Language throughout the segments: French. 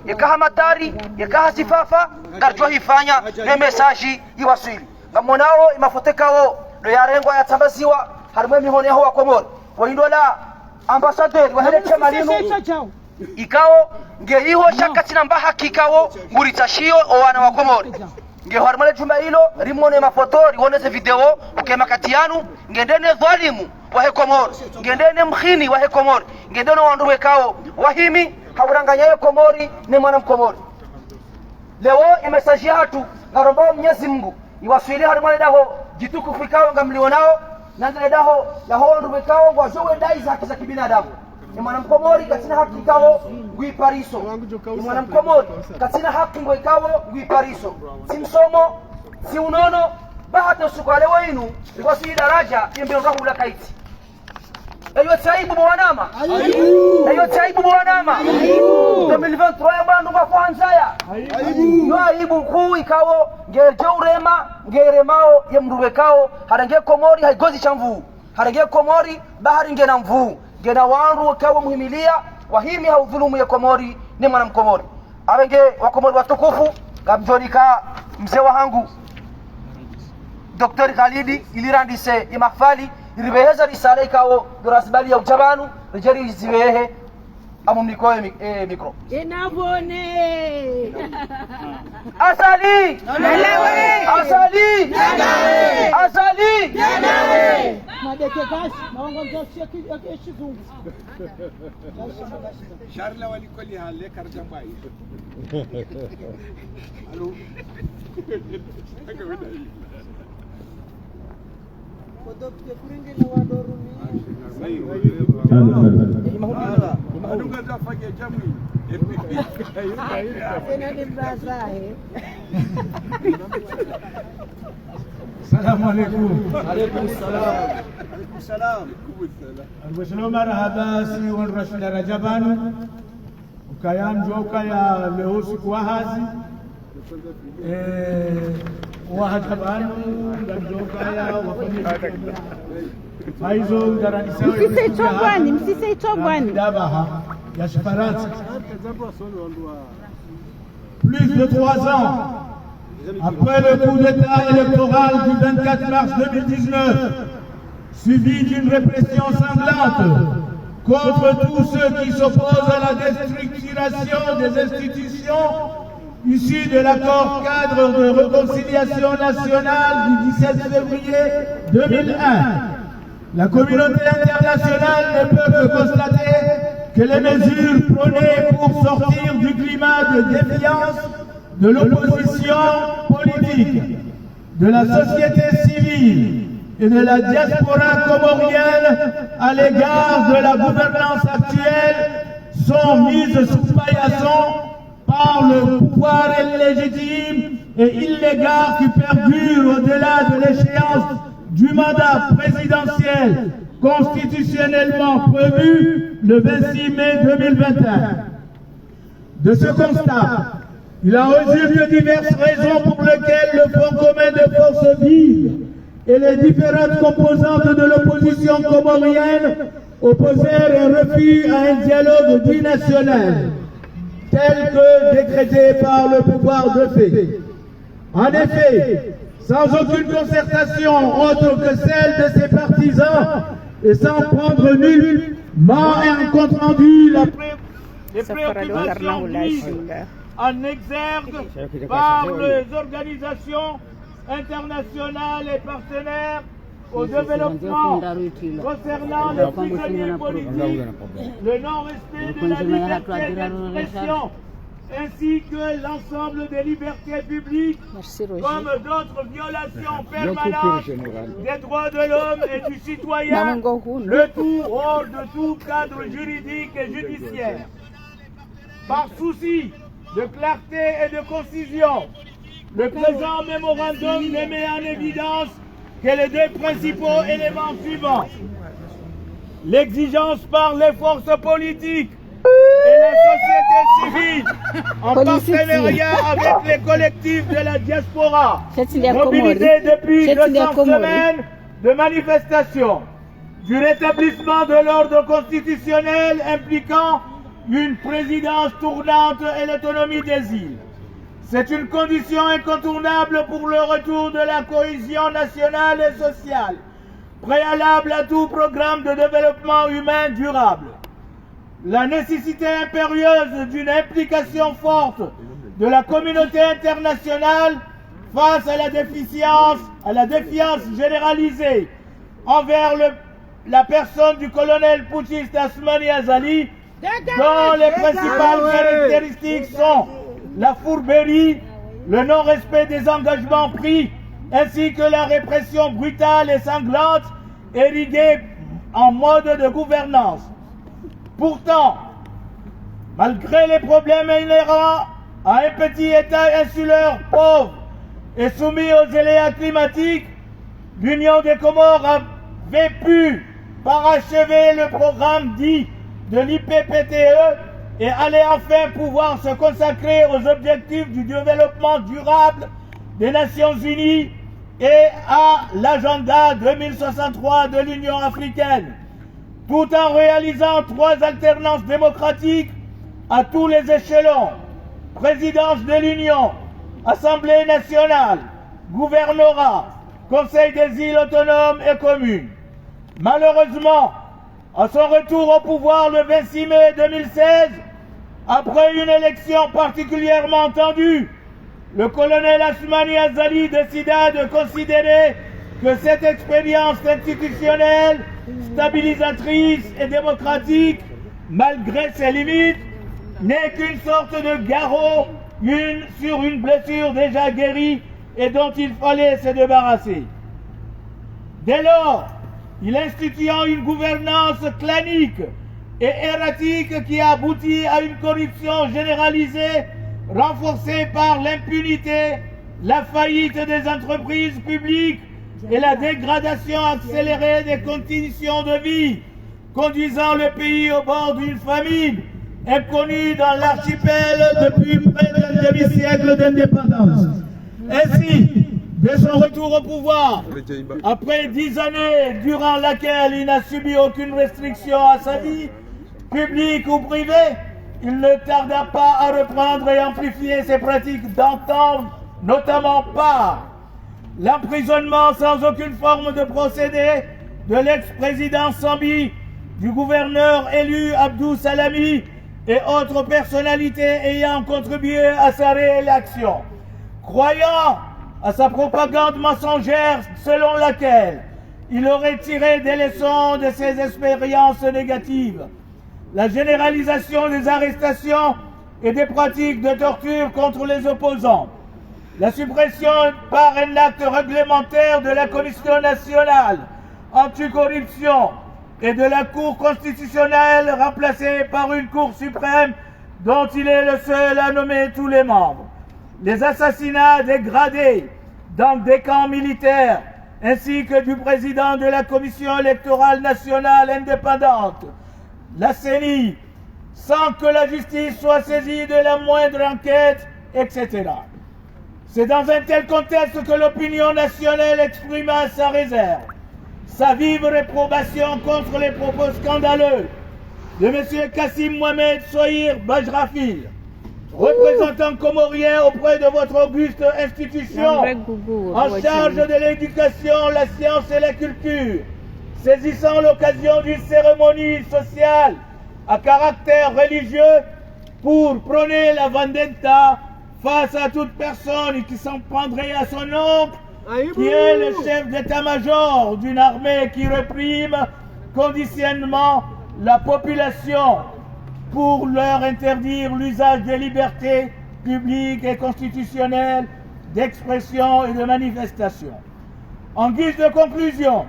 yakaha madari yakaha sifafa garjo hifanya ne message iwasili ngamonao imafotekawo do yarengwa yatambaziwa harimwe mihone ho wakomori waindola ambassadeur wahelete malinu ikawo nge hiho shaka tinamba hakikawo nguritashio owana wakomori nge harimwe jumba hilo rimone mafotori woneze video ukema katiyanu ngendene dhalimu wahe komori ngendene mkhini wahe komori ngendene wanduwe kao wahimi hauranganyaye komori ni mwana mkomori leo imesajia hatu ngaromba Mwenyezi Mungu iwaswili harimwe daho jitukufu ikao ngamlionao nandele daho yaho wanduwe kao wajowe dai za haki za kibinadamu ni mwana mkomori katina haki kao nguipariso ni mwana mkomori katina haki nguikawo nguipariso si msomo si unono bahati usukale wenu iwasili daraja yembiongahu ula kaiti ayo taibu bwanama ayo taibu bwanama 2023 bandu bafanzaya yo aibu kuu ikawo ngejo urema ngeremao yemruwe kao harange komori haigozi chamvu harange komori bahari ngena mvu ngena wandu kawo muhimilia wahimi haudhulumu ya komori ni mwana mkomori abenge wakomori watukufu gamjolika mzee wangu Dr. Khalidi ilirandise imafali iribeheza risale ikawo durasibali ya ujabanu rijeri ziwehe amumnikoe mikro inabone asali nalewe asali nalewe asali nalewe madeke gashi maongo gashi ya kizungu Sharla walikoli hale karjambai alo kodopke kuringe na wadorumi adunga zafanya jamii tena ni mbazahe السلام عليكم. عليكم السلام. عليكم السلام. الوسلو مرحبا سي والرشد رجبان وكيام جوكا يا لهوسك وهازي واحد طبعا جوكا يا وفني فايزو دراني سوي msisei chobwani دابها يا شفرات plus de 3 ans après le coup d'état électoral du 24 mars 2019, suivi d'une répression sanglante contre tous ceux qui s'opposent à la déstructuration des institutions issues de l'accord cadre de réconciliation nationale du 17 février 2001. La communauté internationale ne peut que constater que les mesures prônées pour sortir du climat de défiance de l'opposition politique, de la société civile et de la diaspora comorienne à l'égard de la gouvernance actuelle sont mises sous paillasson par le pouvoir illégitime et illégal qui perdure au-delà de l'échéance du mandat présidentiel constitutionnellement prévu le 26 mai 2021. De ce constat, il en résulte diverses raisons pour lesquelles le Front commun de forces vives et les différentes composantes de l'opposition comorienne opposèrent un refus à un dialogue binational, tel que décrété par le pouvoir de fait. En effet, sans aucune concertation autre que celle de ses partisans et sans prendre nullement un compte rendu les préoccupations mises en exergue par les organisations internationales et partenaires au développement concernant les prisonniers politiques, le non-respect de la liberté d'expression, ainsi que l'ensemble des libertés publiques, comme d'autres violations permanentes des droits de l'homme et du citoyen, le tout hors de tout cadre juridique et judiciaire. Par souci de clarté et de concision, le présent mémorandum ne met en évidence que les deux principaux éléments suivants. L'exigence par les forces politiques et la société civile, en partenariat avec les collectifs de la diaspora, mobilisés depuis 200 semaines de manifestations, du rétablissement de l'ordre constitutionnel impliquant une présidence tournante et l'autonomie des îles. C'est une condition incontournable pour le retour de la cohésion nationale et sociale, préalable à tout programme de développement humain durable. La nécessité impérieuse d'une implication forte de la communauté internationale face à la défiance généralisée envers la personne du colonel putschiste Asmani Azali, dont les principales caractéristiques sont la fourberie, le non-respect des engagements pris, ainsi que la répression brutale et sanglante érigée en mode de gouvernance. Pourtant, malgré les problèmes inhérents à un petit État insulaire pauvre et soumis aux aléas climatiques, l'Union des Comores avait pu parachever le programme dit de l'IPPTE et allait enfin pouvoir se consacrer aux objectifs du développement durable des Nations Unies et à l'agenda 2063 de l'Union africaine, tout en réalisant 3 alternances démocratiques à tous les échelons: présidence de l'Union, Assemblée nationale, gouvernorat, Conseil des îles autonomes et communes. Malheureusement, à son retour au pouvoir le 26 mai 2016, après une élection particulièrement tendue, le colonel Asmani Azali décida de considérer que cette expérience institutionnelle, stabilisatrice et démocratique, malgré ses limites, n'est qu'une sorte de garrot sur une blessure déjà guérie et dont il fallait se débarrasser. Dès lors, il instituant une gouvernance clanique et erratique qui a abouti à une corruption généralisée, renforcée par l'impunité, la faillite des entreprises publiques et la dégradation accélérée des conditions de vie, conduisant le pays au bord d'une famine inconnue dans l'archipel depuis près d'un demi-siècle d'indépendance. Ainsi, dès son retour au pouvoir, après 10 années durant laquelle il n'a subi aucune restriction à sa vie, publique ou privée, il ne tarda pas à reprendre et amplifier ses pratiques d'antan, notamment par l'emprisonnement sans aucune forme de procédé de l'ex-président Sambi, du gouverneur élu Abdou Salami et autres personnalités ayant contribué à sa réélection, croyant à sa propagande mensongère selon laquelle il aurait tiré des leçons de ses expériences négatives. La généralisation des arrestations et des pratiques de torture contre les opposants, la suppression par un acte réglementaire de la Commission nationale anticorruption et de la Cour constitutionnelle remplacée par une Cour suprême dont il est le seul à nommer tous les membres, les assassinats dégradés dans des camps militaires, ainsi que du président de la Commission électorale nationale indépendante, la CENI, sans que la justice soit saisie de la moindre enquête, etc. C'est dans un tel contexte que l'opinion nationale exprima sa réserve, sa vive réprobation contre les propos scandaleux de M. Kassim Mohamed Sohir Bajrafil, représentant comorien auprès de votre auguste institution, en charge de l'éducation, la science et la culture, saisissant l'occasion d'une cérémonie sociale à caractère religieux pour prôner la vendetta face à toute personne qui s'en prendrait à son oncle, qui est le chef d'état-major d'une armée qui réprime conditionnement la population pour leur interdire l'usage des libertés publiques et constitutionnelles d'expression et de manifestation. En guise de conclusion,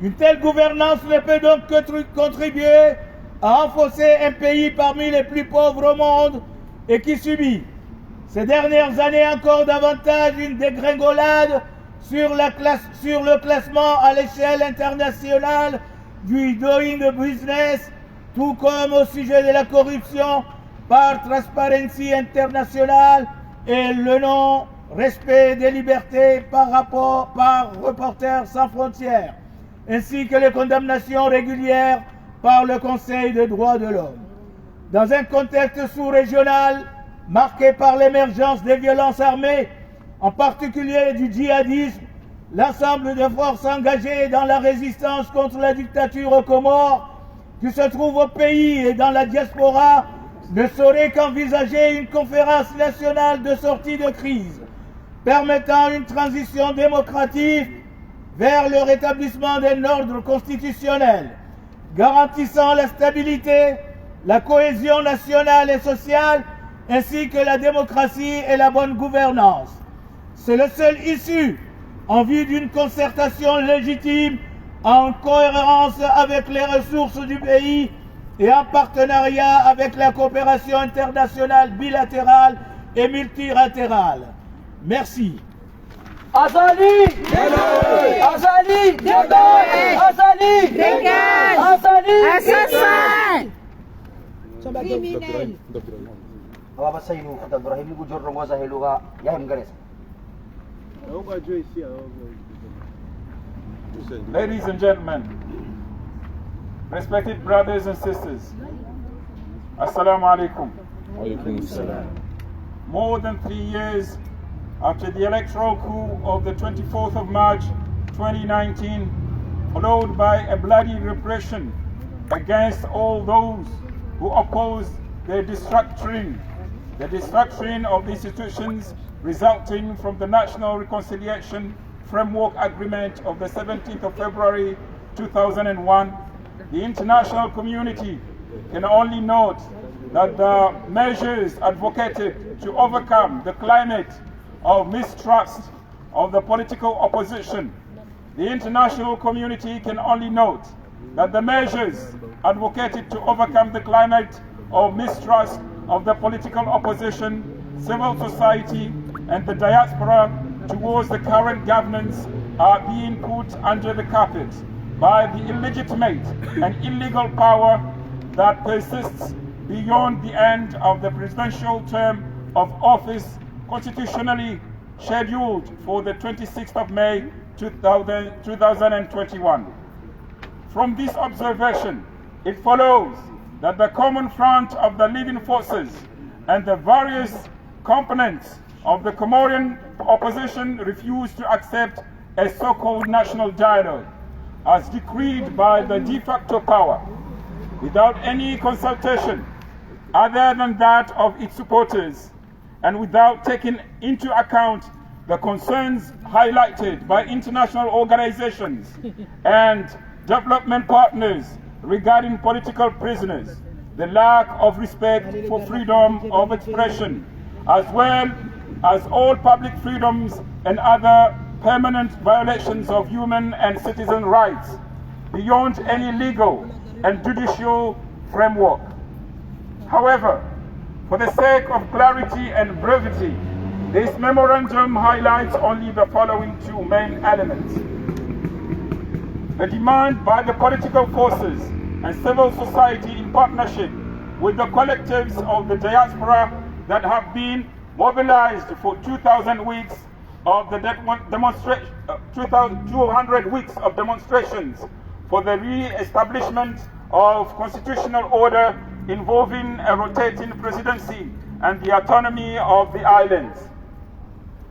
une telle gouvernance ne peut donc que contribuer à enfoncer un pays parmi les plus pauvres au monde et qui subit ces dernières années encore davantage une dégringolade sur le classement à l'échelle internationale du Doing Business, tout comme au sujet de la corruption par Transparency International et le non-respect des libertés par Reporters sans frontières, ainsi que les condamnations régulières par le Conseil des droits de l'homme. Dans un contexte sous-régional marqué par l'émergence des violences armées, en particulier du djihadisme, l'ensemble des forces engagées dans la résistance contre la dictature aux Comores, qui se trouvent au pays et dans la diaspora, ne saurait qu'envisager une conférence nationale de sortie de crise, permettant une transition démocratique vers le rétablissement d'un ordre constitutionnel, garantissant la stabilité, la cohésion nationale et sociale, ainsi que la démocratie et la bonne gouvernance. C'est le seul issue en vue d'une concertation légitime, en cohérence avec les ressources du pays et en partenariat avec la coopération internationale bilatérale et multilatérale. Merci. Azali! Azali! Azali! Dégage! Azali! Assassin! Criminel. Baba Sainu, Fadal Ibrahim, Gujur Rongoza Heluga, Yahim Ganes. Ladies and gentlemen, respected brothers and sisters, Assalamu alaikum. More than 3 years after the electoral coup of the 24th of March 2019, followed by a bloody repression against all those who opposed the destruction of the institutions resulting from the National Reconciliation Framework Agreement of the 17th of February 2001, the international community can only note that the measures advocated to overcome the climate of mistrust of the political opposition. The international community can only note that the measures advocated to overcome the climate of mistrust of the political opposition, civil society, and the diaspora towards the current governance are being put under the carpet by the illegitimate and illegal power that persists beyond the end of the presidential term of office constitutionally scheduled for the 26th of May 2021. From this observation, it follows that the common front of the leading forces and the various components of the Comorian opposition refuse to accept a so-called national dialogue as decreed by the de facto power without any consultation other than that of its supporters and without taking into account the concerns highlighted by international organizations and development partners regarding political prisoners, the lack of respect for freedom of expression, as well as all public freedoms and other permanent violations of human and citizen rights beyond any legal and judicial framework. However, for the sake of clarity and brevity, this memorandum highlights only the following two main elements. The demand by the political forces and civil society in partnership with the collectives of the diaspora that have been mobilized for 2,000 weeks of the 200 weeks of demonstrations for the re-establishment of constitutional order involving a rotating presidency and the autonomy of the islands.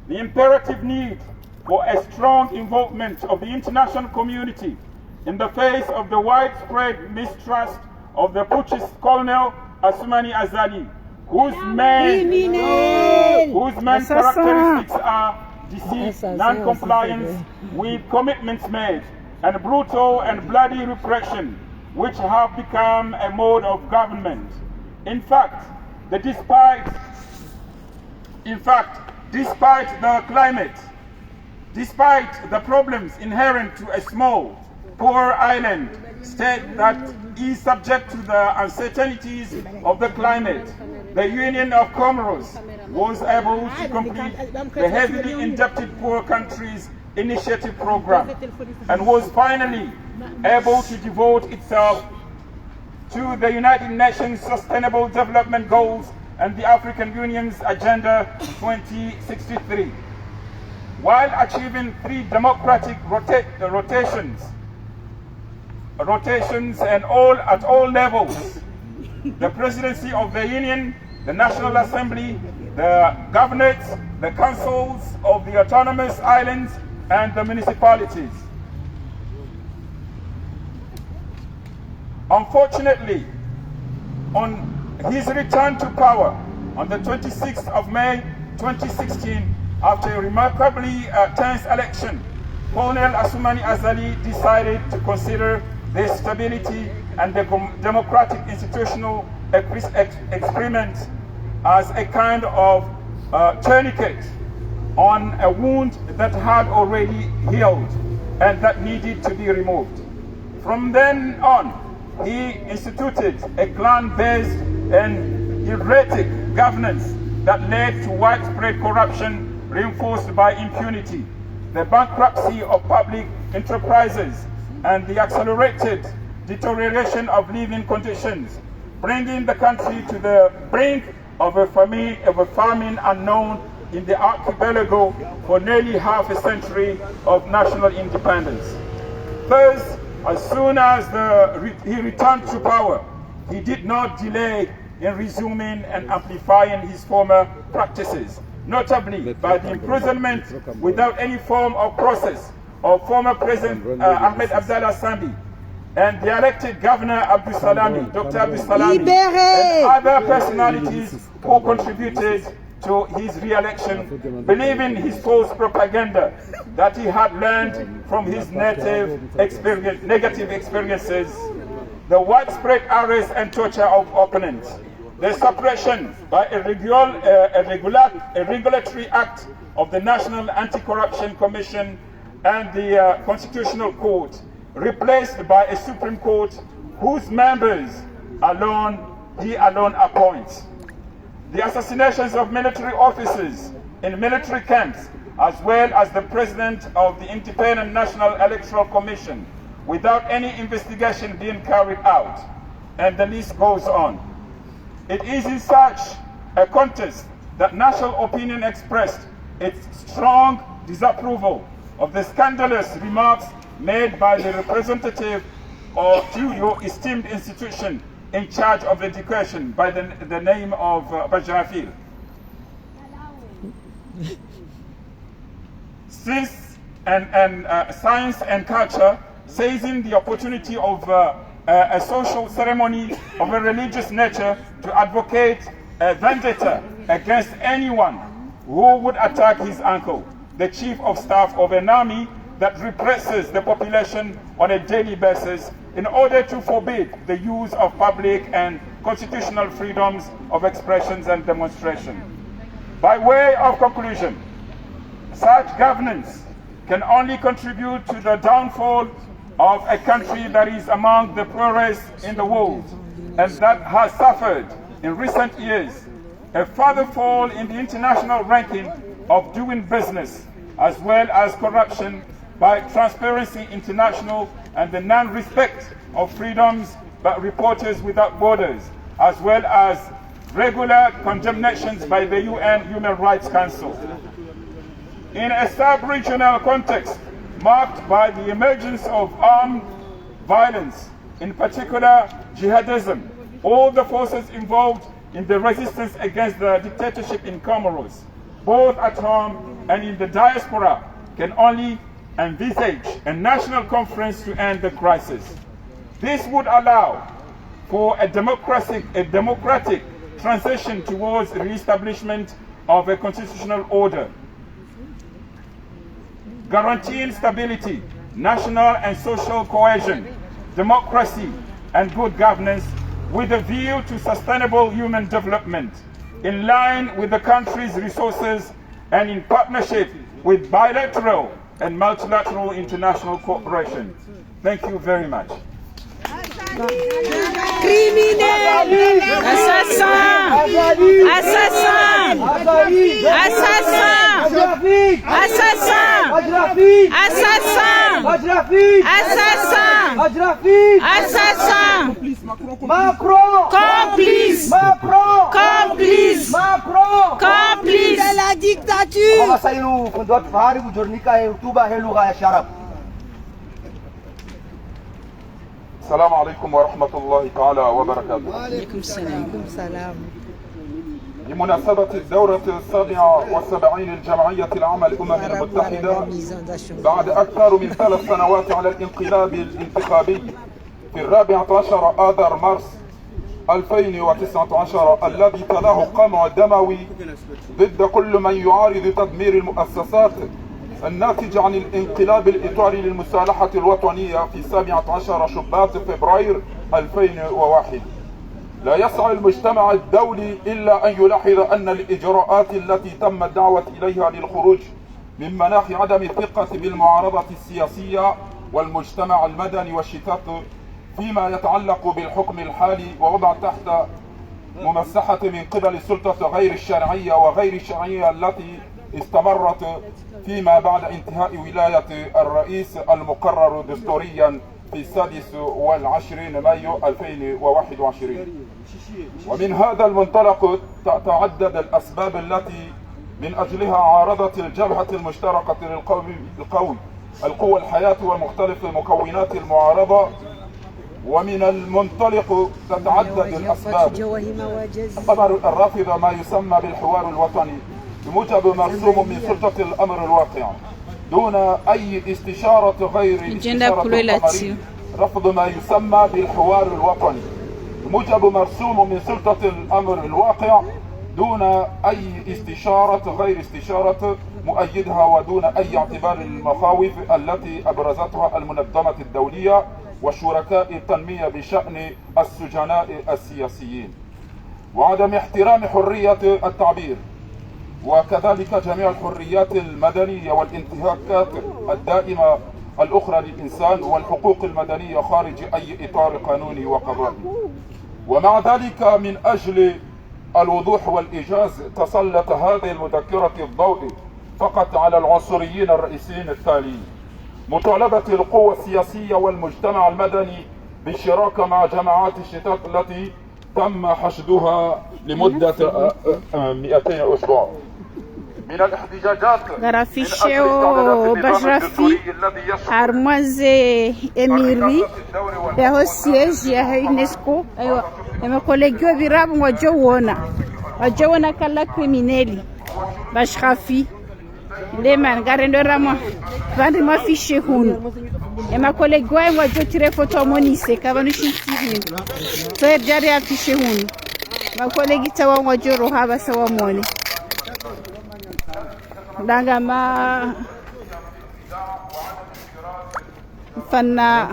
The imperative need for a strong involvement of the international community in the face of the widespread mistrust of the putschist Colonel Assoumani Azali, whose main characteristics are deceit, non-compliance with commitments made, and brutal and bloody repression, which have become a mode of government. In fact, despite the climate, despite the problems inherent to a small, poor island state that is subject to the uncertainties of the climate, the Union of Comoros was able to complete the heavily indebted poor countries initiative program and was finally able to devote itself to the United Nations Sustainable Development Goals and the African Union's Agenda 2063, while achieving 3 democratic rotations and at all levels the Presidency of the Union, the National Assembly, the governorates, the councils of the autonomous islands, and the municipalities. Unfortunately, on his return to power on the 26th of May 2016, after a remarkably tense election, Colonel Assoumani Azali decided to consider the stability and the democratic institutional experiment as a kind of tourniquet on a wound that had already healed and that needed to be removed. From then on, he instituted a clan-based and erratic governance that led to widespread corruption reinforced by impunity, the bankruptcy of public enterprises, and the accelerated deterioration of living conditions, bringing the country to the brink of a famine unknown in the archipelago for nearly half a century of national independence. Thus, as soon as he returned to power, he did not delay in resuming and amplifying his former practices, notably by the imprisonment without any form of process of former President Ahmed Abdallah Sambi and the elected Governor Dr. Abdus Salami, and other personalities who contributed to his re-election, believing his false propaganda that he had learned from his negative experiences, the widespread arrest and torture of opponents, the suppression by a regulatory act of the National Anti-Corruption Commission and the Constitutional Court, replaced by a Supreme Court whose members he alone appoints. The assassinations of military officers in military camps, as well as the president of the Independent National Electoral Commission, without any investigation being carried out, and the list goes on. It is in such a context that national opinion expressed its strong disapproval of the scandalous remarks made by the representative to your esteemed institution in charge of education by the name of Bajrafil. Science and culture, seizing the opportunity of a social ceremony of a religious nature to advocate a vendetta against anyone who would attack his uncle, the chief of staff of an army that represses the population on a daily basis in order to forbid the use of public and constitutional freedoms of expressions and demonstration. By way of conclusion, such governance can only contribute to the downfall of a country that is among the poorest in the world and that has suffered in recent years a further fall in the international ranking of doing business, as well as corruption by Transparency International and the non-respect of freedoms by Reporters Without Borders, as well as regular condemnations by the UN Human Rights Council. In a sub-regional context marked by the emergence of armed violence, in particular jihadism, all the forces involved in the resistance against the dictatorship in Comoros, both at home and in the diaspora, can only envisage a national conference to end the crisis. This would allow for a democratic transition towards the re-establishment of a constitutional order, guaranteeing stability, national and social cohesion, democracy, and good governance with a view to sustainable human development, in line with the country's resources and in partnership with bilateral and multilateral international cooperation. Thank you very much. Criminel! Assassin! Assassin! Assassin! Assassin! Assassin! Assassin! Assassin! Macron! Complice! Macron! Complice! Macron! Complice! C'est la dictature. Mama saiu fundot fahari bujurnika e tuba helu ga sharab. السلام عليكم ورحمة الله تعالى وبركاته. وعليكم السلام. بمناسبة الدورة 77 للجمعية العامة للأمم المتحدة بعد أكثر من 3 سنوات على الانقلاب الانتخابي في 14 آذار مارس 2019 الذي تلاه قمع دموي ضد كل من يعارض تدمير المؤسسات الناتجة عن الانقلاب الإيطالي للمصالحة الوطنية في 17 شباط فبراير 2001. لا يسعى المجتمع الدولي إلا أن يلاحظ أن الإجراءات التي تم الدعوة إليها للخروج من مناخ عدم الثقة بالمعارضة السياسية والمجتمع المدني والشتات فيما يتعلق بالحكم الحالي ووضع تحت ممسحة من قبل السلطة غير الشرعية وغير الشرعية التي استمرت فيما بعد انتهاء ولاية الرئيس المقرر دستوريا في 26 مايو 2021. ومن هذا المنطلق تتعدد الأسباب التي من أجلها عارضت الجبهة المشتركة القوى الحياة ومختلف مكونات المعارضة. ومن المنطلق تتعدد الأسباب قرر الرافضة ما يسمى بالحوار الوطني بموجب مرسوم من سلطة الأمر الواقع دون أي استشارة غير استشارة القمري، رفض ما يسمى بالحوار الوطني بموجب مرسوم من سلطة الأمر الواقع دون أي استشارة غير استشارة مؤيدها ودون أي اعتبار للمخاوف التي أبرزتها المنظمة الدولية وشركاء التنمية بشأن السجناء السياسيين وعدم احترام حرية التعبير وكذلك جميع الحريات المدنية والانتهاكات الدائمة الأخرى للإنسان والحقوق المدنية خارج أي إطار قانوني وقضائي. ومع ذلك من أجل الوضوح والإيجاز تسلط هذه المذكرة الضوء فقط على العنصريين الرئيسيين التاليين: مطالبة القوى السياسية والمجتمع المدني بالشراكة مع جماعات الشتات التي تم حشدها لمدة 200 أسبوع. من الاحتجاجات غرافيشيو بشرفي harmoise emiri yaho siège ya UNESCO. Aywa emekolegio virabu wajowona kala krimineli bashrafi leman garendo rama vandi mafishe hunu emakolegio wajotire foto monise kabanu shintiri so jari afishe hunu makolegi tawa wajoro haba sawa moni danga ma fanna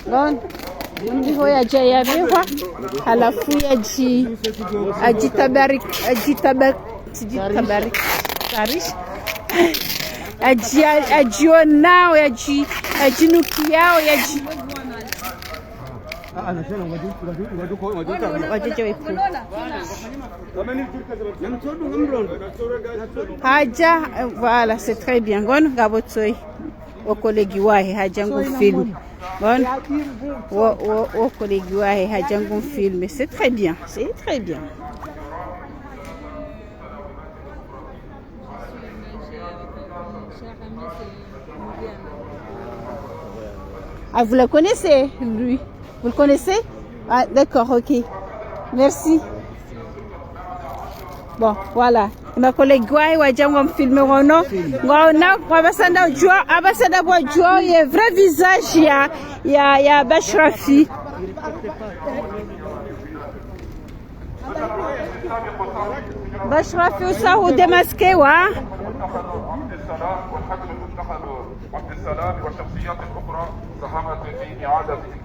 gon ndiho ya jaya bewa halafu ajitabarik tarish ajionao ajinukiao Haja, voilà, c'est très bien. Gon gabotsoi o kolegi wahe hajangu film. Gon o kolegi wahe hajangu film. C'est très bien. C'est très bien. Ah, vous le connaissez, lui? Vous le connaissez? Ah, d'accord, ok. Merci. Bon, voilà. Ma collègue Gouaï, Wadjang, on filme Rono. On a abasada Wadjou, il y a un vrai visage, il y a Bashrafi. Bashrafi, ça, ou démasqué, wa?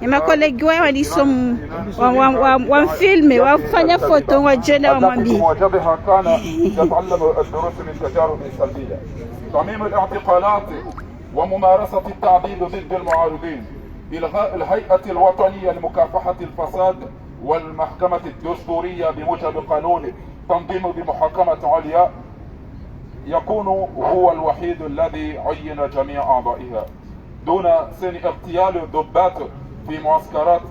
Ma collègue wali som wan filme wafanya foto wajenda wamwambie مواجبها كان يتعلم الدروس من تجارب سلبية. تعميم الاعتقالات وممارسة التعذيب ضد المعارضين، إلغاء الهيئة الوطنية لمكافحة الفساد والمحكمة الدستورية بموجب قانون تنظيم بمحاكمة عليا يكون هو الوحيد الذي عين جميع أعضائها دون سن اغتيال ضباط في معسكرات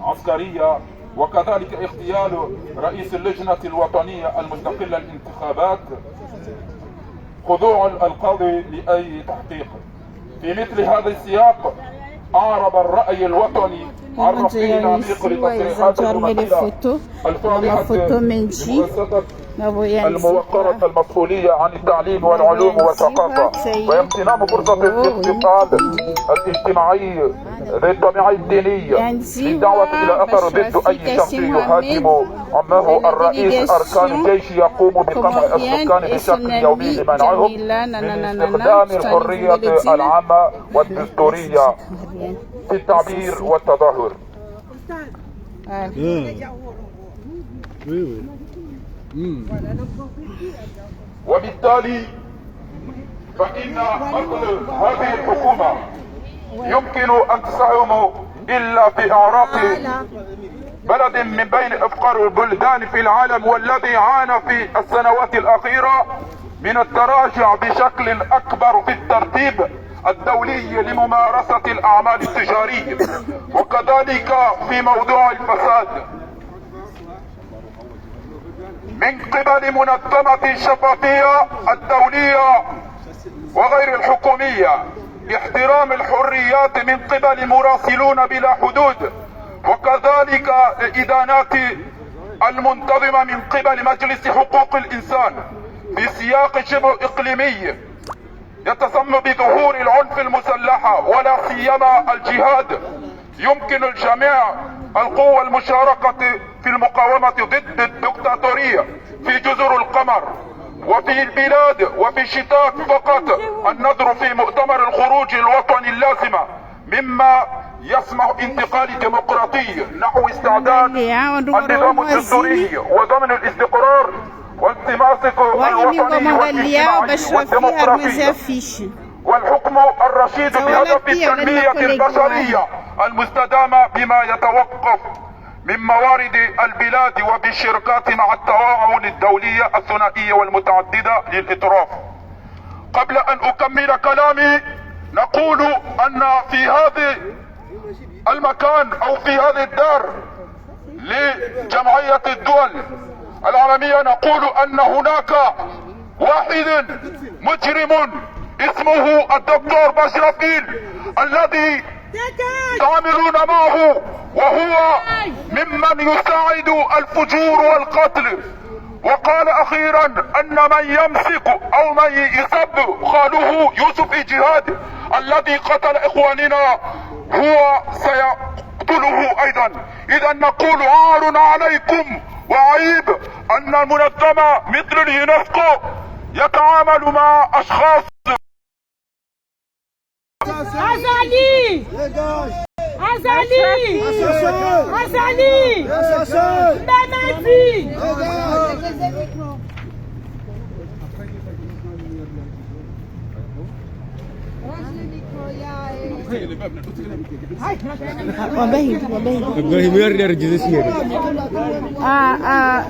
عسكرية، وكذلك اغتيال رئيس اللجنة الوطنية المستقلة للانتخابات، خضوع القاضي لأي تحقيق. في مثل هذا السياق أعرب الرأي الوطني عن رفضه العميق لتصريحات الممثلة الفاضحة لمؤسسة الموقرة المسؤولية عن التعليم والعلوم والثقافة، وامتنان فرصة الاتصال الاجتماعي ذي الطبيعة الدينية للدعوة إلى أثر ضد أي شخص يهاجم عمه الرئيس أركان الجيش يقوم بقمع السكان بشكل يومي لمنعهم من استخدام الحرية العامة والدستورية في التعبير والتظاهر. وبالتالي فإن مثل هذه الحكومة يمكن أن تساهم إلا في إعراق بلد من بين أفقر البلدان في العالم، والذي عانى في السنوات الأخيرة من التراجع بشكل أكبر في الترتيب الدولي لممارسة الأعمال التجارية، وكذلك في موضوع الفساد من قبل منظمة الشفافية الدولية وغير الحكومية، احترام الحريات من قبل مراسلون بلا حدود، وكذلك الإدانات المنتظمة من قبل مجلس حقوق الإنسان في سياق شبه إقليمي يتسمى بظهور العنف المسلح ولا سيما الجهاد. يمكن الجميع القوى المشاركة في المقاومة ضد الدكتاتورية في جزر القمر وفي البلاد وفي الشتات فقط النظر في مؤتمر الخروج الوطني اللازمة مما يسمح انتقال ديمقراطي نحو استعداد النظام الدستوري وضمن الاستقرار والتماسك الوطني والاجتماعي والديمقراطي والحكم الرشيد بهدف التنمية البشرية المستدامة بما يتوقف من موارد البلاد وبالشركات مع التعاون الدولية الثنائية والمتعددة للإطراف. قبل أن أكمل كلامي نقول أن في هذا المكان أو في هذه الدار لجمعية الدول العالمية نقول أن هناك واحد مجرم اسمه الدكتور بشرفيل الذي تعاملون معه، وهو ممن يساعد الفجور والقتل. وقال اخيرا ان من يمسك او من يسب خاله يوسف جهاد الذي قتل اخواننا هو سيقتله ايضا. اذا نقول عار عليكم وعيب ان المنظمة مثل اليونسكو يتعامل مع اشخاص. Azali! Azali! Azali! Mamadi!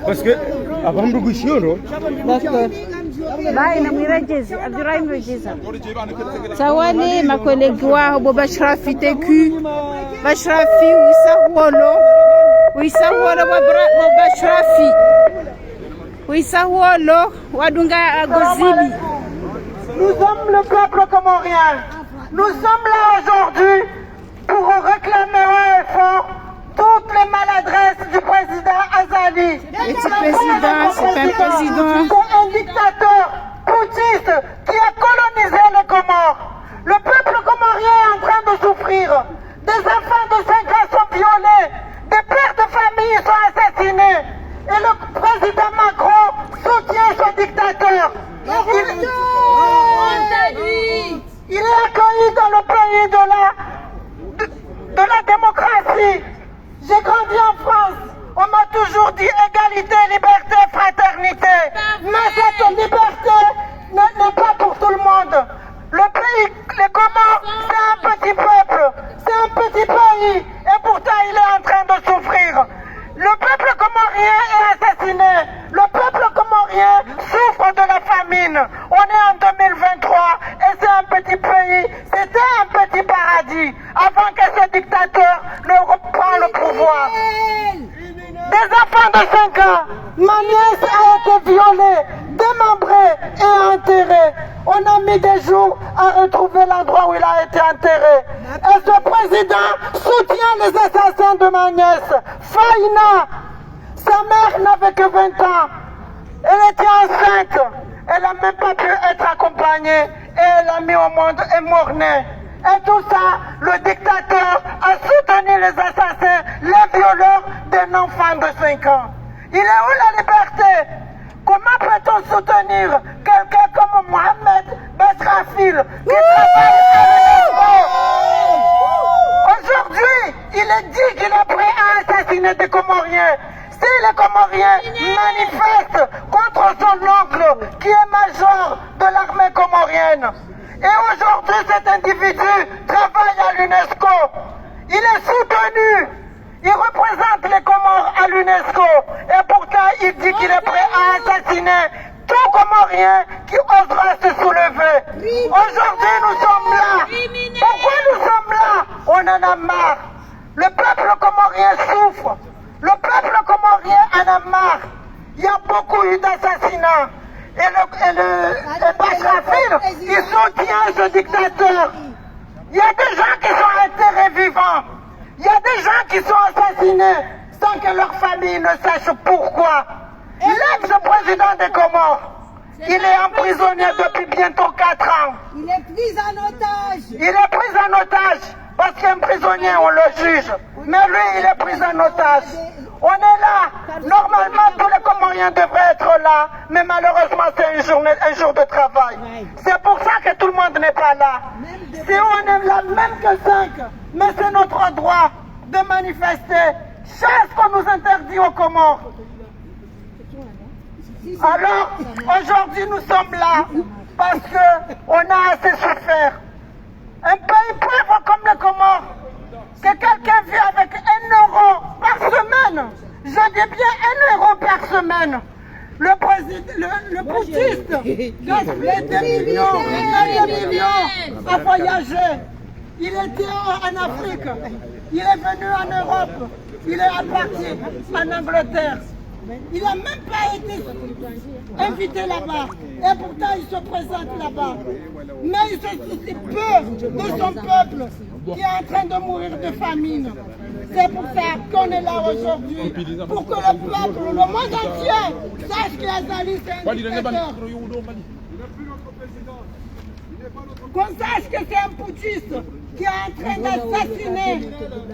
Parce que avant de gaucher, d'accord. Bye na mwirejezi Abdurrahim Rejeza Sawale makolegi wao bo Bashrafi teku Bashrafi wisaholo bo Bashrafi wisaholo wadunga Gozili. Nous sommes le peuple comorien. Nous sommes là aujourd'hui pour réclamer haut et fort toutes les maladresses du président Azali. C'est un président. C'est un dictateur putschiste qui a colonisé le Comore. Le peuple comorien est en train de souffrir. Des enfants de 5 ans sont violés. Des pères de famille sont assassinés. Et le président Macron soutient ce dictateur. Il est accueilli dans le pays de la démocratie. J'ai grandi en France, on m'a toujours dit égalité, liberté, fraternité. Mais cette liberté n'est pas pour tout le monde. Le pays, les Comores, c'est un petit peuple, c'est un petit pays, et pourtant il est en train de souffrir. Le peuple comorien est assassiné, le peuple comorien souffre de la famine. On est en 2023 et c'est un petit pays, c'était un petit paradis avant que ce dictateur ne reprenne le pouvoir. Des enfants de 5 ans, ma nièce a été violée, démembrée et enterrée. On a mis des jours à retrouver l'endroit où il a été enterré. Et ce président soutient les assassins de ma nièce, Faïna. Sa mère n'avait que 20 ans. Elle était enceinte. Elle n'a même pas pu être accompagnée. Et elle a mis au monde un mort-né. Et tout ça, le dictateur a soutenu les assassins, les violeurs d'un enfant de 5 ans. Il est où la liberté? Comment peut-on soutenir quelqu'un comme Mohamed Besrafil qui travaille à l'UNESCO? Aujourd'hui, il est dit qu'il est prêt à assassiner des Comoriens. Si les Comoriens manifestent contre son oncle qui est major de l'armée comorienne, et aujourd'hui cet individu travaille à l'UNESCO, il est soutenu, il représente les Comores à l'UNESCO, et pourtant il dit qu'il est prêt à assassiner tout Comorien qui osera se soulever. Aujourd'hui nous sommes là. Pourquoi nous sommes là? On en a marre. Le peuple comorien souffre. Le peuple comorien en a marre. Il y a beaucoup eu d'assassinats. Et Besrafil, il soutient ce dictateur. Il y a des gens qui sont enterrés vivants. Il y a des gens qui sont assassinés sans que leur famille ne sache pourquoi. L'ex-président des Comores, il est emprisonné depuis bientôt 4 ans. Il est pris en otage. Il est pris en otage parce qu'un prisonnier, on le juge. Mais lui, il est pris en otage. On est là. Normalement, tous les Comoriens devraient être là. Mais malheureusement, c'est un jour de travail. C'est pour ça que tout le monde n'est pas là. Si on est là, même que 5, mais c'est notre droit de manifester. Chose qu'on nous interdit aux Comores. Alors, aujourd'hui, nous sommes là parce qu'on a assez souffert. Un pays pauvre comme les Comores, que quelqu'un vit avec 1 euro par semaine, je dis bien 1 euro par semaine. Le boutiste gaspille des millions et des millions à voyager. Il était en Afrique, il est venu en Europe, il est parti en Angleterre. Il n'a même pas été invité là-bas. Et pourtant, il se présente là-bas. Mais il se soucie peu de son peuple qui est en train de mourir de famine. C'est pour ça qu'on est là aujourd'hui. Pour que le peuple, le monde entier, sache qu'Azali, c'est un dictateur. Qu'on sache que c'est un putschiste qui est en train d'assassiner.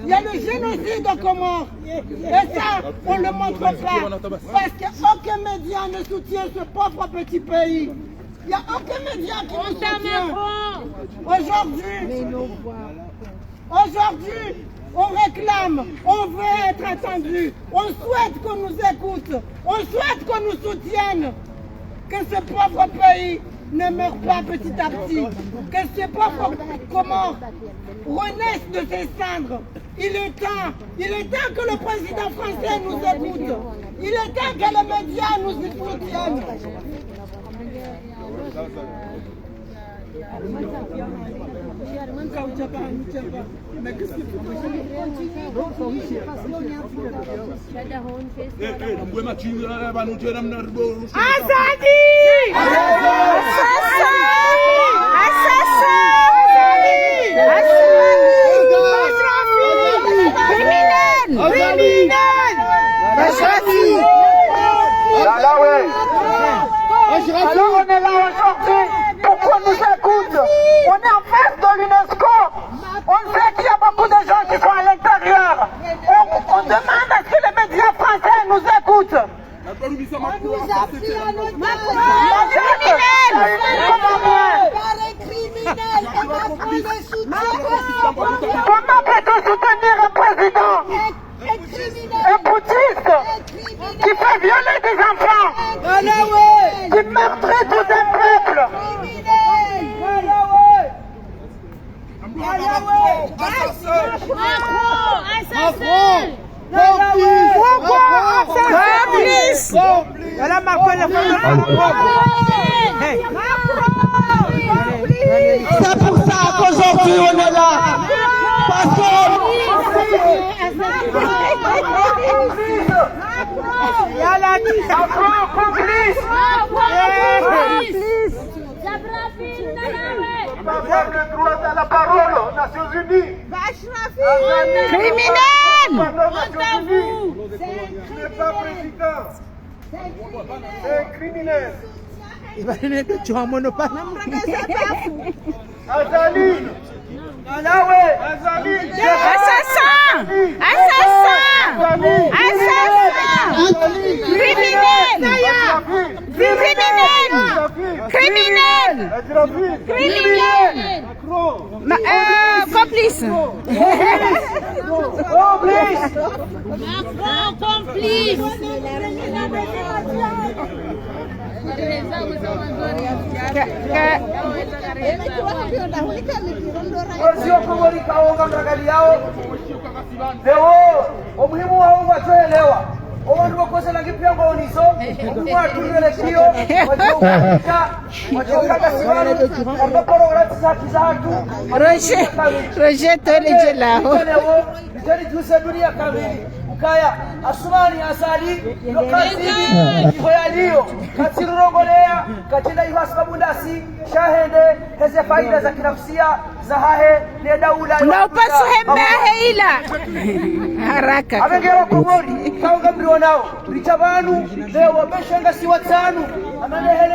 Il y a le génocide aux Comores. Et ça, on ne le montre pas. Parce qu'aucun média ne soutient ce pauvre petit pays. Il n'y a aucun média qui le soutient. Aujourd'hui, on réclame, on veut être entendu. On souhaite qu'on nous écoute. On souhaite qu'on nous soutienne. Que ce pauvre pays ne meurt pas petit à petit, que ces pauvres Comores renaissent de ses cendres. Il est temps que le président français nous écoute. Il est temps que les médias nous soutiennent. Alors on est là aujourd'hui pour qu'on nous écoute. On est en face de l'UNESCO. On sait qu'il y a beaucoup de gens qui sont à l'intérieur. On demande à ce que les médias français nous écoutent. On nous a pris à notre Comment peut-on soutenir un président, un boutiste, qui fait violer des enfants, qui meurtrit tout un peuple? C'est pour ça qu'aujourd'hui on est là. Parce que réclame le droit à la parole aux Nations Unies. Criminel! Ce n'est pas président. C'est un criminel. Azali. Malawi. Azali. Assassin! Assassin! Assassin! Criminel! Criminel! Criminel! Criminel! Complice! Macron complice. Umuhimu wao watoelewa obantu bakosela ngipyango oniso omumu atunyelekio Roger Toleje lao. dunia kamili ukaya asumani asali lokazini koyaliyo katirurongolea katina ihwasika bundasi shahende heze faida za kinafsia za hahe ne daula Na upasu hembahe ila haraka abengera kumori kaunga mlionao richabanu leo beshenga si watanu amalehele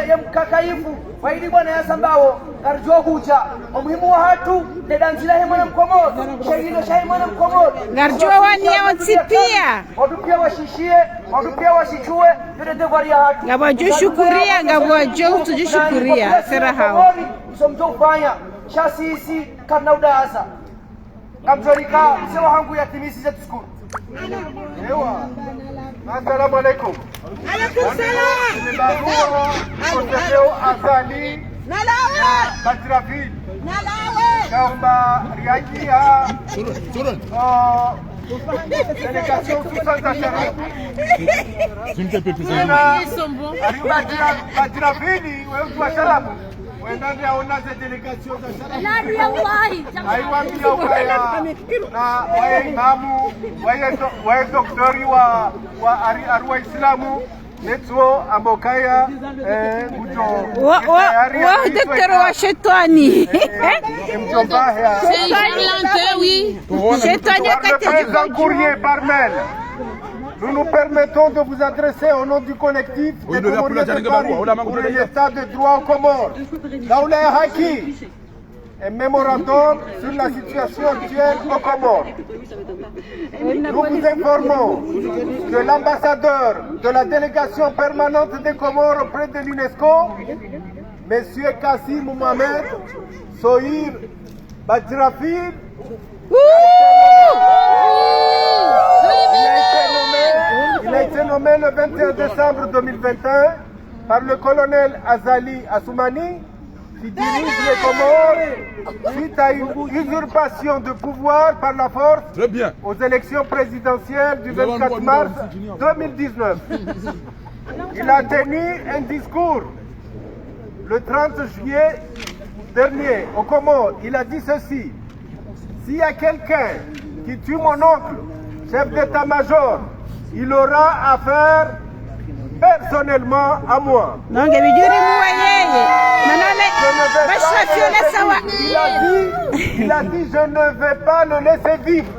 ya mkakaifu faidi bwana yasambao karjo kucha umuhimu wa hatu nedanzila he mwana mkomoro shahino shahi mwana mkomoro Garjo wania otsipia wadupia washishie wadupia washichue yote degwari ya hatu ngabo jushukuria ngabo jo tujushukuria sera hao somto ufanya shasisi karna udaasa kamtorika msewa hangu ya timisi zetu skuru Ewa. Assalamu alaikum. Alaikum salam. Nimebarua Kosefeo Azali Nalawe. Batrafil. Nalawe. Kaumba Riakia. Délégation sous Santachara. Batrafili, wewe tu salamu. Wendande aona ze délégation za salamu. Nani ya wahi. Aiwambia ukaya na wae imamu wae doktori wa arua islamu netso ambokaya gujo wa daktari wa shetani mjomba ya shetani akati courrier par mail. Nous nous permettons de vous adresser au nom du collectif des Comoriens de Paris pour l'état de droit aux Comores. Daoula Haki, un mémorandum sur la situation actuelle aux Comores. Nous vous informons que l'ambassadeur de la délégation permanente des Comores auprès de l'UNESCO, M. Kassim Mohamed Sohir Badjrafil, il a été nommé le 21 décembre 2021 par le colonel Azali Assoumani, qui dirige les Comores suite à une usurpation de pouvoir par la force aux élections présidentielles du 24 mars 2019. Il a tenu un discours le 30 juillet dernier aux Comores. Il a dit ceci: s'il y a quelqu'un qui tue mon oncle, chef d'état-major, il aura affaire personnellement à moi. Il a dit, je ne vais pas le laisser vivre.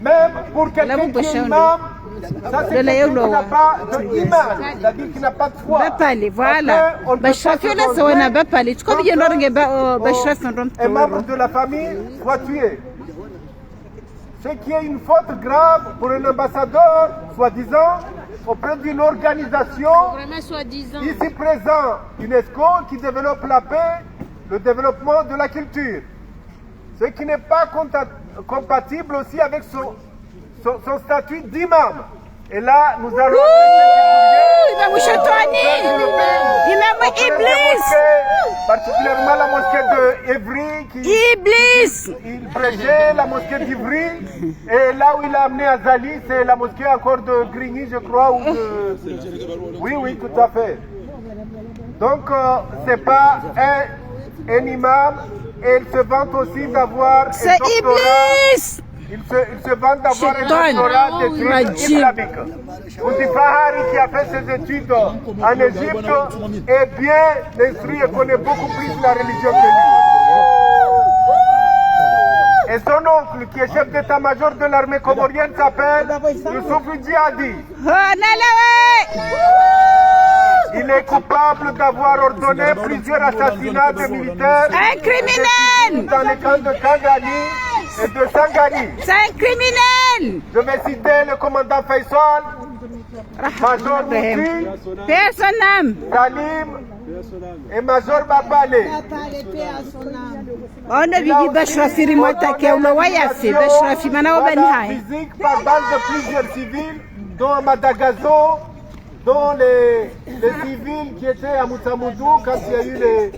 Même pour quelqu'un qui est imam, ça c'est quelqu'un qui n'a pas d'imam, c'est-à-dire qui n'a pas de foi. Un membre de la famille soit tué. Ce qui est une faute grave pour un ambassadeur, soi-disant, auprès d'une organisation ici présent, UNESCO, qui développe la paix, le développement de la culture. Ce qui n'est pas compatible aussi avec son statut d'imam. Et là, nous allons... particulièrement la mosquée de Evry, il prêchait la mosquée d'Ivry, et là où il a amené Azali, c'est la mosquée encore de Grigny, je crois, ou de... Oui, tout à fait. Donc, c'est pas un imam, et il se vante aussi d'avoir un doctorat Ils se vantent d'avoir un Shaitan. doctorat d'études Majid. islamiques. Ouzi Fahari, qui a fait ses études en Égypte, est bien instruit et connaît beaucoup plus la religion que lui. Et son oncle, qui est chef d'état-major de l'armée comorienne, s'appelle Youssouf Djihadi. Il est coupable d'avoir ordonné plusieurs assassinats de militaires. Un criminel! Dans les camps de Kangani et de Sangari. C'est un criminel! Je vais citer le commandant Faisal, Major Moussi, Personne. Salim et Major Babale. On a vu du Bashrafi Rimotake, on l'a fait. Bashrafi Manao Benhaï. Physique par balle de plusieurs civils, dont à Madagazo, dont les civils qui étaient à Moussamoudou quand il y a eu les...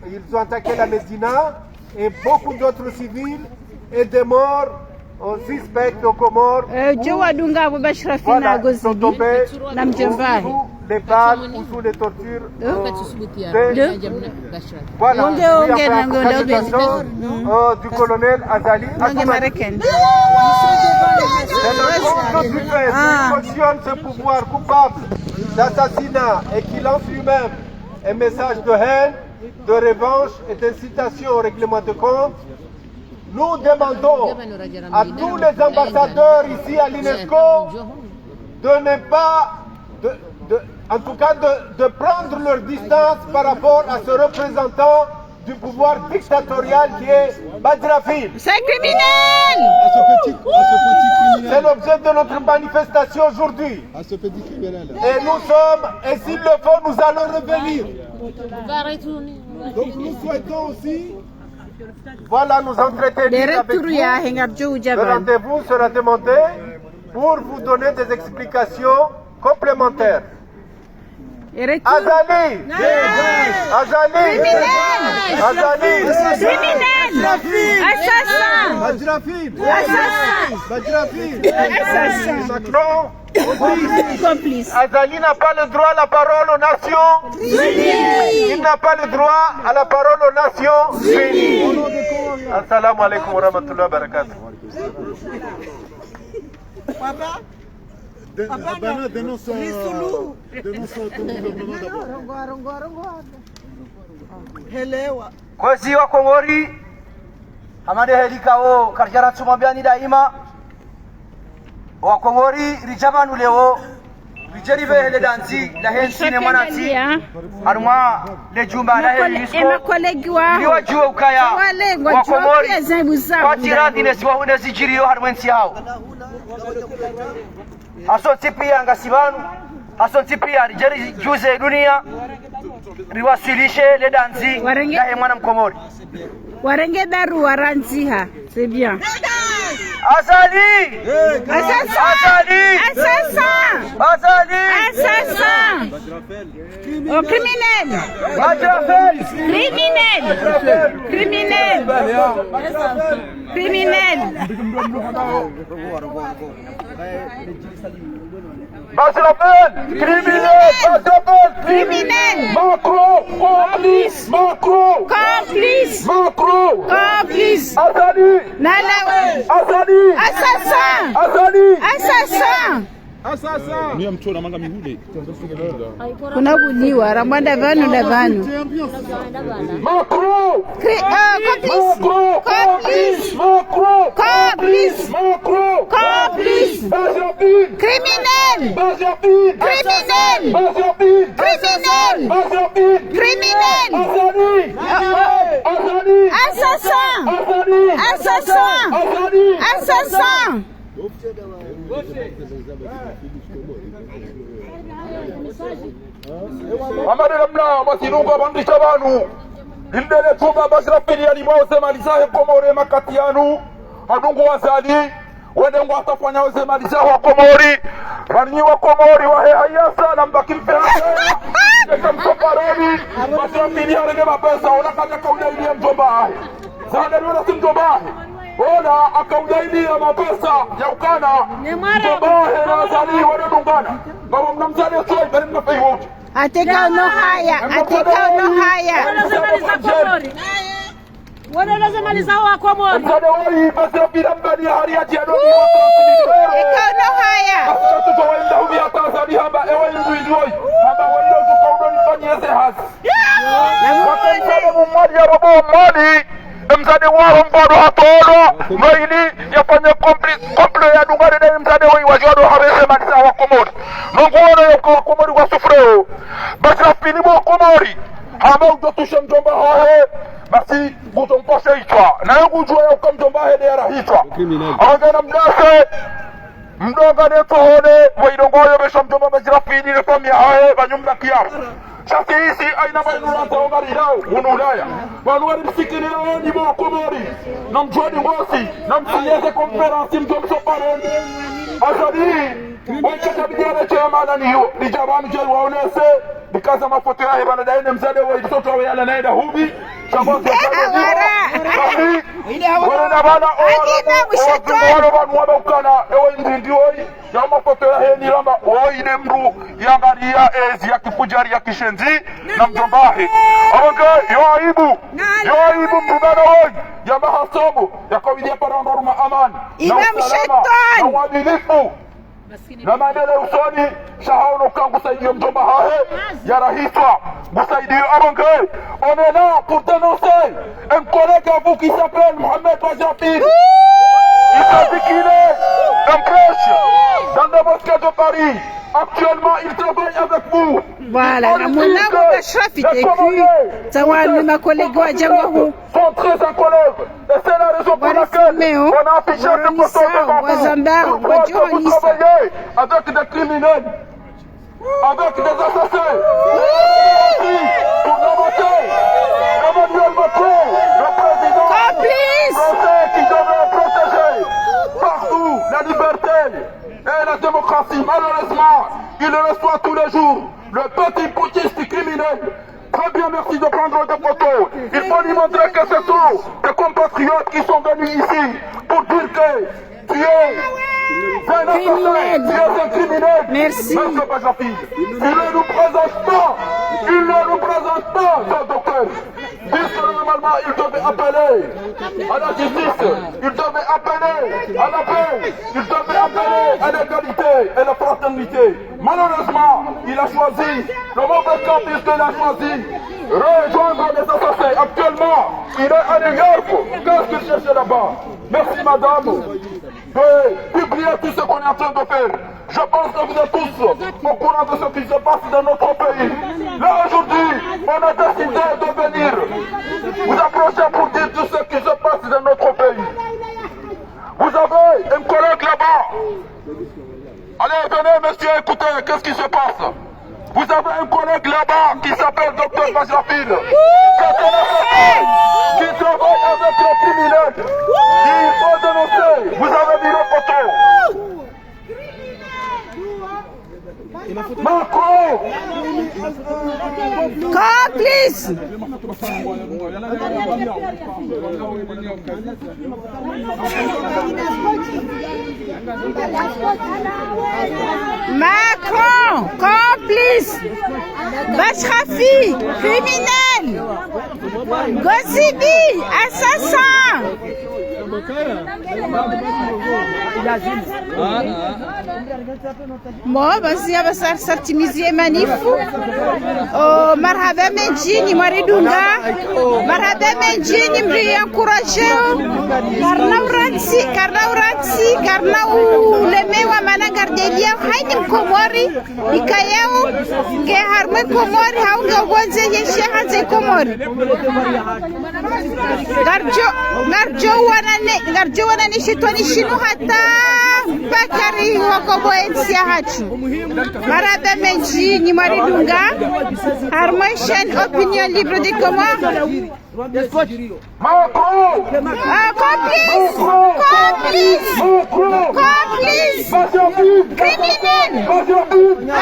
ils ont attaqué la Médina, et beaucoup d'autres civils, et des morts, on suspecte aux Comores, sont tombés sous les balles ou sous les tortures. Voilà, du colonel Azali. Qui cautionne ce pouvoir coupable d'assassinat et qui lance lui-même un message de haine, de revanche et d'incitation au règlement de compte, nous demandons à tous les ambassadeurs ici à l'UNESCO de ne pas, en tout cas de prendre leur distance par rapport à ce représentant du pouvoir dictatorial qui est Badrafil. C'est un criminel! C'est l'objet de notre manifestation aujourd'hui. Et nous sommes, et s'il le faut, nous allons revenir. Donc nous souhaitons aussi, voilà, nous entretenir avec vous. Le rendez-vous sera demandé pour vous donner des explications complémentaires. Azali! Azali! Azali! Assassin! Macron! Complice. Azali n'a pas le droit à la parole aux nations. Il n'a pas le droit à la parole aux nations. Assalamu alaikum wa rahmatullahi wa barakatuh. Dénonçons ton gouvernement d'abord. Kwezi wa Komori amande helikao karjara tumambiani daima wa Komori rijamanu leo rijerive hele danzi la hensine mwanati harma le jumba la helisko ni wajue ukaya wa Komori kwa tiradi nesiwa unezijiriyo harwensi hao asonti pia ngasibanu asonti pia rijeri juze dunia riwasilishe le danzi la mwana mkomori warenge daru waranziha c'est bien. Azali! Azali! Assassin! Azali! Assassin! Oh, criminel! Criminel! Criminel! Criminel! Basrafel! Criminel! Basrafel! Criminel! Macron! Complice! Macron! Complice! Macron! Complice! Azali! Nalawe! Azali! Assassin! Azali! Assassin! Kuna buliwa ramwanda vanu na vanu. Macron! Complice! Macron! Complice! Macron! Complice! Bazirapine! Criminel! Bazirapine! Criminel! Bazirapine! Criminel! Bazirapine! Criminel! Azali! Azali! Assassin! Azali! Assassin! Azali! Assassin! Amadelamna masinunga bandisha banu indele tuba Basrafili alimwose malizahe Komori makati yanu adungu Azali wende ngwatafanya wose malizahe wa Komori vanyi wa Komori wahe hayasa na mbaki mpehasa eka msoparoni Basrafili harege mapesa ona kaja kauja ili ya mjomba zahadari wana si mjomba ona akaujaili mapesa ya ukana mjomba na Azali wadadungana kama mnamzali ya suwa ibari mnafei wote Ateka no haya, ateka no haya. Wanaeleza mali zao wa Komoro. mzade wali Basrafil ambani hari ya jiano ni Ikaona haya. watoto waenda hubi ya Tanzania hamba ewa indu indoi hamba wenda utukaudoni fanyeze hasi wakamzade mumadi ya robo mumadi mzade waro mbado hatolo maili yafanya komple ya dungari na mzade wajiwado habese manisa wa Komori nongono ya Komori wa sufreo Basrafil wa Komori hamba ujotusha mjomba hae basi gutompashe hitwa na yugujua ya ukamjomba hae dera hitwa awagana mdase mdonga neto hone waidongoyo besha mjomba Basrafil ni famia hae banyumba kiafu shaki hisi aina bainulanta ongari hao unulaya wanuari msikini na wani mwa Komori na mjuani ngosi na msiyeze konferansi mjomso paren azadi wacha kabidiyane chema na niyo ni jabani jai waonese bikaza mafoto ya hebana daine mzade wa isoto wa yala naida hubi shabozi ya basi wane na bana wano banu waba ukana ewa indindi oi ya mafoto ya heni lamba oi ine mru yangari ya ezi ya kifujari ya kishenzi na mjombahi awage yo aibu mrugana oi ya mahasomu ya kawidia parandaruma amani na usalama na uadilifu na maendeleo usoni shahaono kangu saidio mjomba hae ya rahiswa gusaidio abonge on est là pour dénoncer un collègue à vous qui s'appelle Mohamed Basrafil il s'agit qu'il est un prêche dans la mosquée de Paris actuellement il travaille avec vous Voilà, na mwanangu Basrafil teku tawani makolegi wa jangu sont très en colère et c'est la raison pour laquelle on a affiché ce photo de travailler avec des criminels avec des assassins pour démonter Emmanuel Macron le président français qui devrait protéger partout la liberté et la démocratie. Malheureusement il le reçoit tous les jours le petit putschiste criminel. Très bien, merci de prendre des photos. Il faut lui montrer que ce sont des compatriotes qui sont venus ici pour dire que tu es un assassin, tu es un criminel. Merci. Monsieur Basrafil, il ne nous présente pas, ce docteur. Puisque normalement il devait appeler à la justice, il devait appeler à la paix, il devait appeler à l'égalité et la fraternité. Malheureusement, il a choisi le mauvais camp puisqu'il a choisi rejoindre les assassins. Actuellement, il est à New York. Qu'est-ce qu'il cherche là-bas? Merci madame de publier tout ce qu'on est en train de faire. Je pense que vous êtes tous au courant de ce qui se passe dans notre pays. Là aujourd'hui, on a décidé de venir vous approcher pour dire tout ce qui se passe dans notre pays. Vous avez un collègue là-bas. Allez, venez monsieur, écoutez, qu'est-ce qui se passe? Vous avez un collègue là-bas qui s'appelle Dr Basrafil. C'est un assassin qui travaille avec les criminels. Il faut dénoncer. Vous avez vu le photo. Macron! Complice! Macron! Complice! Basrafil! Criminel! Gossibi! Assassin! Bon, basi hapa sasa timizie manifu. Oh, marhaba menjini mwaridunga. Marhaba menjini mri encourageo. Karna ulemewa mana gardelia haini mkomori ikayao nge harme komori haunga ugonze yeshe hanze komori. Garjo wanane shitwani shinu hata bakari wakobo ensia hatu. Marada menji ni maridunga. Harmonisation opinion libre de Comores. Macron! Complice! Criminel!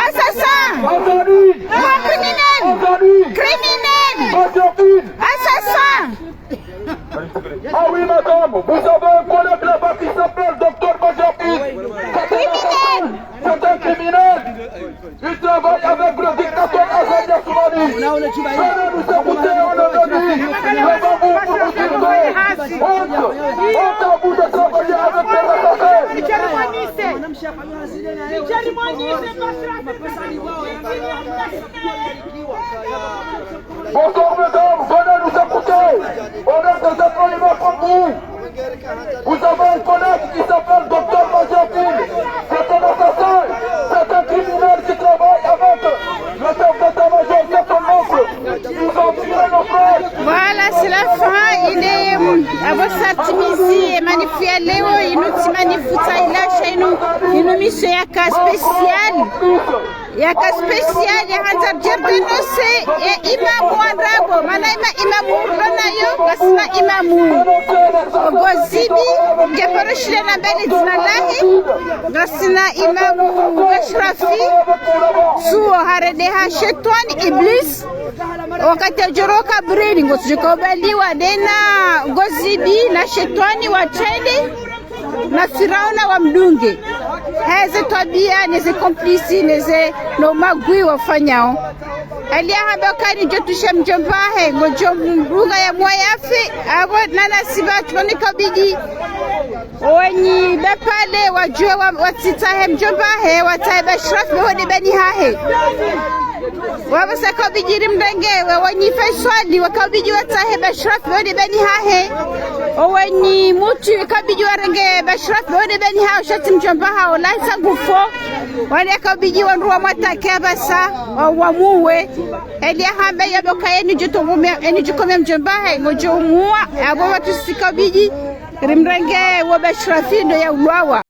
Assassin! Criminel! Assassin! Ah oui madame, vous avez un collègue là-bas qui s'appelle Dr Basrafil. C'est un criminel. Il travaille avec le dictateur Azali Assoumani. Venez nous écouter, on le dit. Devant vous pour vous dire vous de travailler avec des rattachés. Bonsoir mesdames, venez nous écouter. On a des applaudissements pour vous. Vous avez un collègue qui s'appelle Dr Majapil. C'est un assassin, c'est un criminel qui travaille avec le chef d'état-major, c'est son oncle. Ils ont tiré nos frères. Voilà, c'est la fin. Il est à votre Tunisie et manifia leo inuti manifuta ilasha inu mission yaka spécial. Yaka spécial ya hanza jerdinose ya imamu wandrabo. Mana imamu urlona yo gasina imamu Gozibi Geperushile na mbele zina lahi gasina imamu Ashrafi suo haredeha shetwani iblis wakati ajoroka brili ngotujikobaliwa dena Gozibi na shetwani watende na Firauna wa mdunge heze tabia neze komplisi neze no magui wafanyao alia habakani jotusha mjombahe ngojo mbuga ya mwayafi abo nana sibatu wanikabidi wenyi bepale wajue watitahe mjombahe wataiba Ashrafi wode beni hahe wabasa kabijiri mdengewe wenyi Faisali wakabiji watahe Ashrafi wode beni hahe wenyi mutu kabiji warenge Ashrafi wode beni hahe shati mjombaha olaisa ngufo wale kabiji wanruwa mwatake basa wamuwe elia hambe yaboka yenu jutumumia eni jukomia mjombahe ngojo muwa abo watu sikabiji rimrenge wa Ashrafi ndo ya ulwawa